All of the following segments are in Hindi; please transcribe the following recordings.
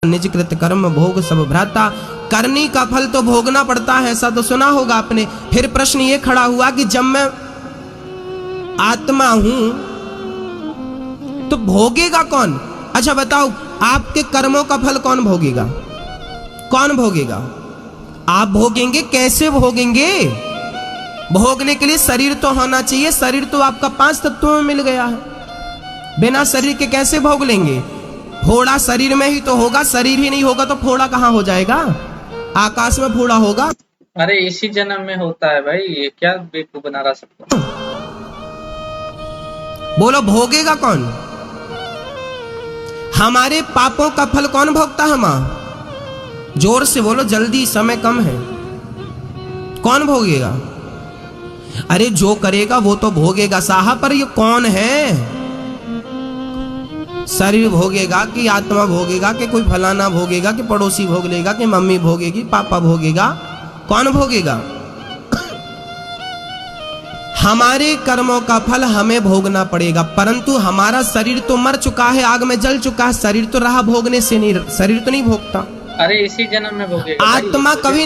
निज कृत कर्म भोग सब भ्राता। करनी का फल तो भोगना पड़ता है, ऐसा तो सुना होगा आपने। फिर प्रश्न ये खड़ा हुआ कि जब मैं आत्मा हूं तो भोगेगा कौन? अच्छा बताओ, आपके कर्मों का फल कौन भोगेगा? कौन भोगेगा? आप भोगेंगे। कैसे भोगेंगे? भोगने के लिए शरीर तो होना चाहिए। शरीर तो आपका 5 तत्वों में मिल गया है। बिना शरीर के कैसे भोग लेंगे? फोड़ा शरीर में ही तो होगा। शरीर ही नहीं होगा तो फोड़ा कहां हो जाएगा? आकाश में फोड़ा होगा? अरे इसी जन्म में होता है भाई, ये क्या बेवकूफ बना रहा सबको। बोलो भोगेगा कौन? हमारे पापों का फल कौन भोगता है? मां जोर से बोलो, जल्दी, समय कम है। कौन भोगेगा? अरे जो करेगा वो तो भोगेगा साहब, पर ये कौन है? शरीर भोगेगा कि आत्मा भोगेगा कि कोई फलाना भोगेगा कि पड़ोसी भोग लेगा कि मम्मी भोगेगी, पापा भोगेगा? कौन भोगेगा? हमारे कर्मों का फल हमें भोगना पड़ेगा, परंतु हमारा शरीर तो मर चुका है, आग में जल चुका है। शरीर तो रहा भोगने से नहीं, शरीर तो नहीं भोगता। अरे इसी जन्म में भोगेगा आत्मा भाई, कभी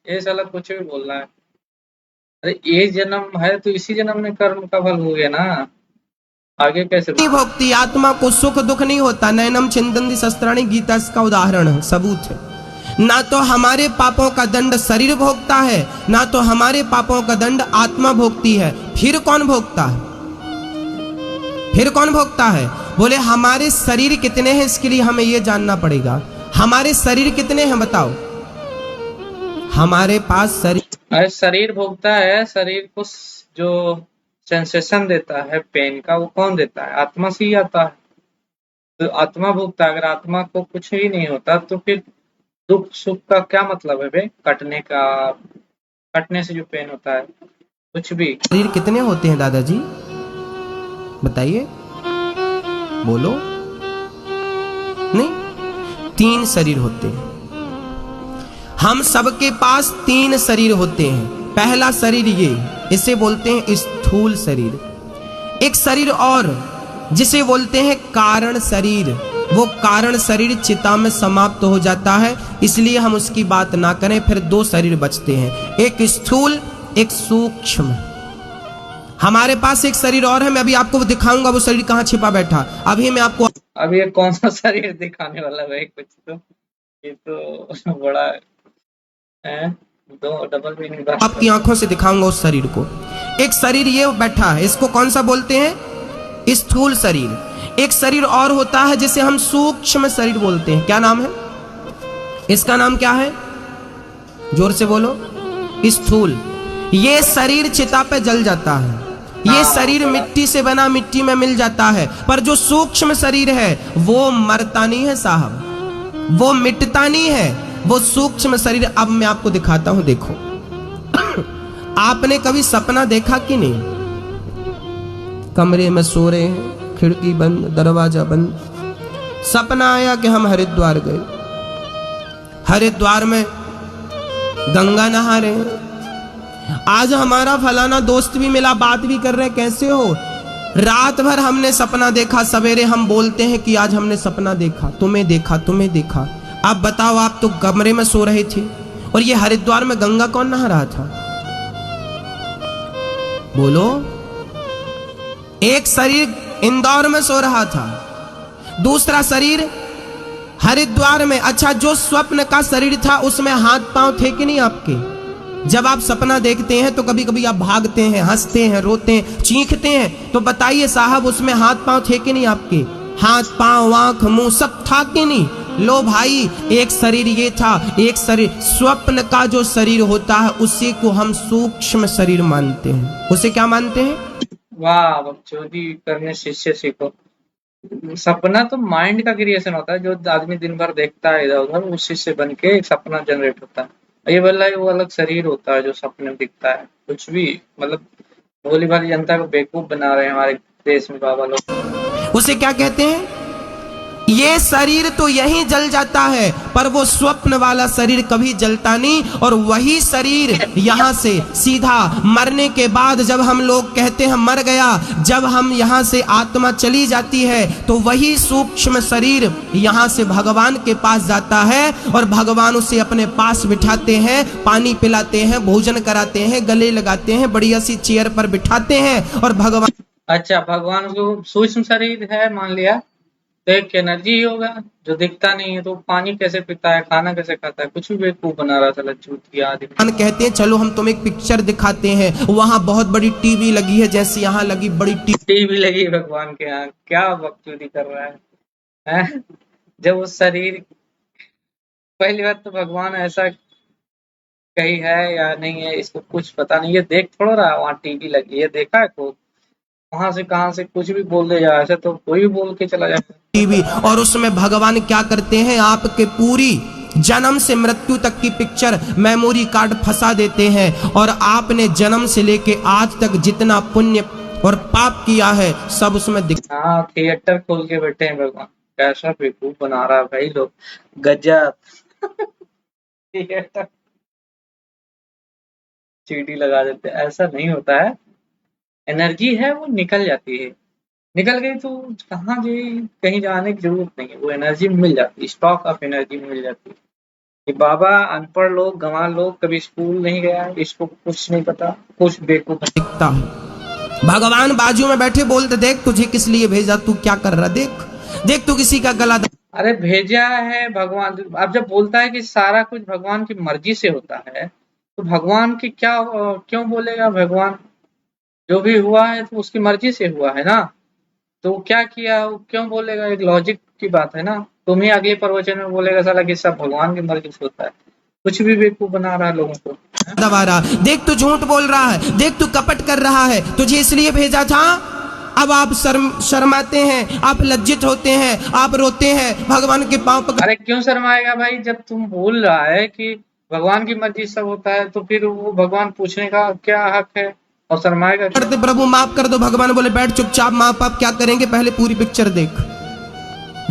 ये साला कुछ भी बोल रहा है। अरे ये जन्म है तो इसी जन्म में कर्म का फल भोगे ना, आगे कैसे नहीं भोगती। आत्मा को सुख दुख नहीं होता। नैनम छिंदन्ति शस्त्राणि, गीता इसका उदाहरण है, सबूत है। ना तो हमारे पापों का दंड शरीर भोगता है, ना तो हमारे पापों का दंड आत्मा भोगती है। फिर कौन भोगता है? फिर कौन भोगता है? बोले हमारे शरीर कितने हैं, इसके लिए हमें यह जानना पड़ेगा। हमारे शरीर कितने हैं बताओ? हमारे पास शरीर, अरे शरीर भोगता है। शरीर को जो सेंसेशन देता है पेन का, वो कौन देता है? आत्मा से ही आता है। तो आत्मा भोगता है। अगर आत्मा को कुछ ही नहीं होता तो फिर दुख सुख का क्या मतलब है बे? कटने का, कटने से जो पेन होता है, कुछ भी। शरीर कितने होते हैं दादाजी? बताइए, बोलो। नहीं, 3 शरीर होते हैं। हम सबके पास 3 शरीर होते हैं। पहला शरीर ये, इसे बोलते हैं स्थूल शरीर। एक शरीर और जिसे बोलते हैं कारण शरीर। वो कारण शरीर चिता में समाप्त हो जाता है, इसलिए हम उसकी बात ना करें। फिर 2 शरीर बचते हैं, एक स्थूल एक सूक्ष्म। हमारे पास एक शरीर और है, मैं अभी आपको दिखाऊंगा वो शरीर कहाँ छिपा बैठा। अभी मैं आपको, अब ये कौन सा शरीर दिखाने वाला भाई? कुछ तो ये तो बड़ा है, दो डबल मीनिंग बात आपकी आंखों से दिखाऊंगा उस शरीर को। एक शरीर ये बैठा है, इसको कौन सा बोलते हैं? स्थूल शरीर। एक शरीर और होता है जिसे हम सूक्ष्म शरीर बोलते हैं। क्या नाम है इसका? नाम क्या है? जोर से बोलो। स्थूल। ये शरीर चिता पे जल जाता है। ये शरीर मिट्टी से बना, मिट्टी में मिल जाता है। पर जो सूक्ष्म शरीर है वो मरता नहीं है साहब, वो मिटता नहीं है। वो सूक्ष्म शरीर अब मैं आपको दिखाता हूं, देखो। आपने कभी सपना देखा कि नहीं? कमरे में सो रहे हैं, खिड़की बंद, दरवाजा बंद, सपना आया कि हम हरिद्वार गए, हरिद्वार में गंगा नहा रहे हैं। आज हमारा फलाना दोस्त भी मिला, बात भी कर रहे हैं, कैसे हो? रात भर हमने सपना देखा, सवेरे हम बोलते हैं कि आज हमने सपना देखा, तुम्हें देखा, तुम्हें देखा। अब बताओ, आप तो कमरे में सो रहे थे और ये हरिद्वार में गंगा कौन नहा रहा था? बोलो। एक शरीर इंदौर में सो रहा था, दूसरा शरीर हरिद्वार में। अच्छा, जो स्वप्न का शरीर था उसमें हाथ पांव थे कि नहीं आपके? जब आप सपना देखते हैं तो कभी कभी आप भागते हैं, हंसते हैं, रोते हैं, चीखते हैं, तो बताइए साहब उसमें हाथ पांव थे कि नहीं आपके? हाथ पांव आंख मुंह सब था कि नहीं? लो भाई, एक शरीर ये था, एक शरीर स्वप्न का जो शरीर होता है उसी को हम सूक्ष्म शरीर मानते हैं। उसे क्या मानते हैं? वाह, बकचोदी करने शिष्य सीखो। सपना तो माइंड का क्रिएशन होता है, जो आदमी दिन भर देखता है इधर उधर, उसी से बन के एक सपना जनरेट होता है। ये वाला वो अलग शरीर होता है जो सपने में दिखता है। कुछ भी मतलब, भोली भाली जनता को बेवकूफ बना रहे हैं हमारे देश में बाबा लोग। उसे क्या कहते हैं? ये शरीर तो यहीं जल जाता है, पर वो स्वप्न वाला शरीर कभी जलता नहीं। और वही शरीर यहाँ से सीधा मरने के बाद जब हम लोग कहते हैं मर गया, जब हम यहाँ से आत्मा चली जाती है तो वही सूक्ष्म शरीर यहाँ से भगवान के पास जाता है और भगवान उसे अपने पास बिठाते हैं, पानी पिलाते हैं, भोजन कराते हैं, गले लगाते हैं, बढ़िया सी चेयर पर बिठाते हैं और भगवान। अच्छा, भगवान को सूक्ष्म शरीर है मान लिया, तो एक एनर्जी ही होगा जो दिखता नहीं है, तो पानी कैसे पीता है, खाना कैसे खाता है, कुछ भी बेवकूफ बना रहा था लच्छूतिया आदमी। कहते हैं चलो हम तुम्हें एक पिक्चर दिखाते हैं, वहां बहुत बड़ी टीवी लगी है, जैसे यहाँ लगी बड़ी टीवी लगी भगवान के यहाँ, क्या बकचोदी कर रहा है? जब वो शरीर, पहली बात तो भगवान ऐसा कहीं है या नहीं है इसको कुछ पता नहीं, ये देख थोड़ा रहा वहाँ टीवी लगी है, देखा है को वहां से कहां से कुछ भी बोल दे जाए, ऐसे तो कोई भी बोल के चला जाए टीवी। और उसमें भगवान क्या करते हैं, आपके पूरी जन्म से मृत्यु तक की पिक्चर मेमोरी कार्ड फंसा देते हैं और आपने जन्म से लेके आज तक जितना पुण्य और पाप किया है सब उसमें हाँ, थिएटर खोल के बैठे हैं भगवान, कैसा बेवकूफ बना रहा है भाई लोग, गजब। थिएटर चीटी लगा देते, ऐसा नहीं होता है, एनर्जी है वो निकल जाती है, निकल गई तो कहाँ कहीं जाने की जरूरत नहीं है, वो एनर्जी मिल जाती है, स्टॉक ऑफ एनर्जी मिल जाती है। कि बाबा अनपढ़ लोग, गंवार लोग, कभी स्कूल नहीं गया, इसको कुछ नहीं पता, कुछ बेवकूफ दिखता है। भगवान बाजू में बैठे बोलते देख तुझे किस लिए भेजा, तू क्या कर रहा, देख देख तू किसी का गला। अरे भेजा है भगवान। अब जब बोलता है कि सारा कुछ भगवान की मर्जी से होता है, तो भगवान की क्या क्यों बोलेगा, भगवान जो भी हुआ है तो उसकी मर्जी से हुआ है ना, तो क्या किया क्यों बोलेगा, एक लॉजिक की बात है ना। तुम ही अगले प्रवचन में बोलेगा साला कि सब भगवान की मर्जी से होता है, कुछ भी बेवकूफ बना रहा है लोगों को। दबा रहा, देख तू झूठ बोल रहा है, देख तू कपट कर रहा है, तुझे इसलिए भेजा था। अब आप शर्माते हैं, आप लज्जित होते हैं, आप रोते हैं, भगवान के पांव पकड़। अरे क्यों शर्माएगा भाई, जब तुम बोल रहा है कि भगवान की मर्जी सब होता है, तो फिर वो भगवान पूछने का क्या हक है और शर्माएगा करते प्रभु माफ कर दो, भगवान बोले बैठ चुपचाप, माँ बाप क्या करेंगे, पहले पूरी पिक्चर देख।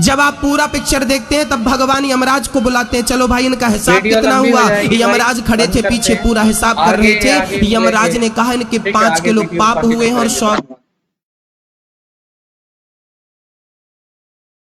जब आप पूरा पिक्चर देखते हैं तब भगवान यमराज को बुलाते हैं, चलो भाई इनका हिसाब कितना हुआ। यमराज खड़े थे पीछे, पूरा हिसाब कर रहे थे। यमराज ने कहा इनके 5 किलो पाप हुए हैं और 100